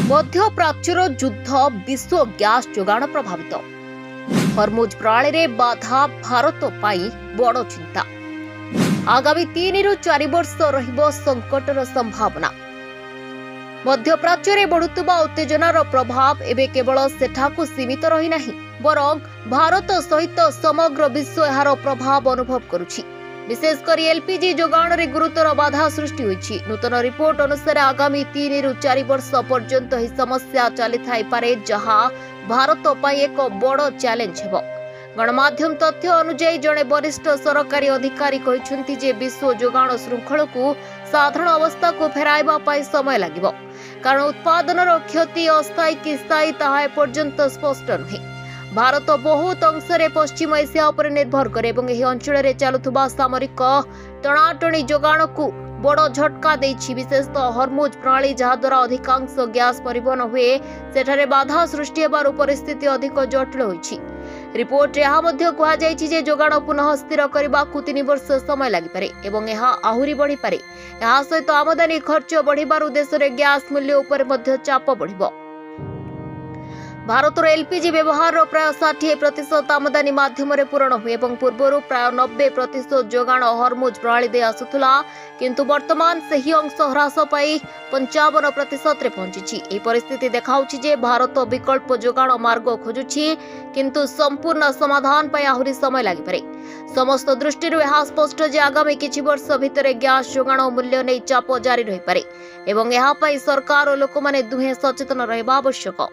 मध्यप्राच्यर युद्ध विश्व गैस जोगाण प्रभावित। हरमुज प्रणाली बाधा भारत पाई बड़ चिंता। आगामी 3 रु 4 वर्ष रहिबो संकटर संभावना। मध्यप्राच्य बढ़ुवा उत्तेजनार प्रभाव एवं केवल सेठाकु सीमित रही नहीं, बरं भारत सहित समग्र विश्व यार प्रभाव अनुभव करुछि। विशेषकर एलपीजी जोगाण में गुरुतर बाधा सृष्टि होइछि। नूतन रिपोर्ट अनुसार आगामी 3 रु 4 वर्ष पर्यंत ही समस्या चली थाई पारे, जहां भारत पाई एक बड़ चैलेंज हेबो। गणमाध्यम तथ्य अनुसार जड़े वरिष्ठ सरकारी अधिकारी कहते जे विश्व जोगाण श्रृंखल को साधारण अवस्था को फेराइबा पाई समय लागिबो, कारण उत्पादन क्षति अस्थायी कि स्थायी ताहा एपर्यंत स्पष्ट नुहे। भारत बहुत अंश पश्चिम एशिया पर निर्भर करे और यह अंचल चलुवा सामरिक टणाटणी जोगाण को बड़ झटका देछि। विशेषतः हरमुज प्रणाली जहाद्वारा अधिकांश गैस परिवहन हुए सेठारे बाधा सृष्टि हेबार परिस्थिति अधिक जटिल होइछि। रिपोर्ट यह कहुଯାଇଛି जोगाण पुनः स्थिर करने 3 वर्ष समय लगिपारे और यह आहुरी बढ़ी पारे। यह सहित आमदानी खर्च बढ़िबारु देश में गैस मूल्य उपर चाप बढ़िबो। भारत एलपीजी व्यवहार प्राय 60% आमदानी माध्यम पूरण हुए और पूर्व प्राय 90% जोगाण हरमुज प्रणाली दे आसुला, किंतु वर्तमान सही अंश ह्रास पाई 55% रे पहुंची। यह परिस्थिति देखाउछि जे भारत विकल्प जोगाण मार्ग खोजुछि, किंतु संपूर्ण समाधान पाई आहुरी समय लागिपारे। समस्त दृष्टि यह स्पष्ट जे आगामी किछि वर्ष भितर गैस जोगाण मूल्य नहीं चाप जारी रही पारे और यह पाई सरकार और लोक माने दुहे सचेतन रहबा आवश्यक।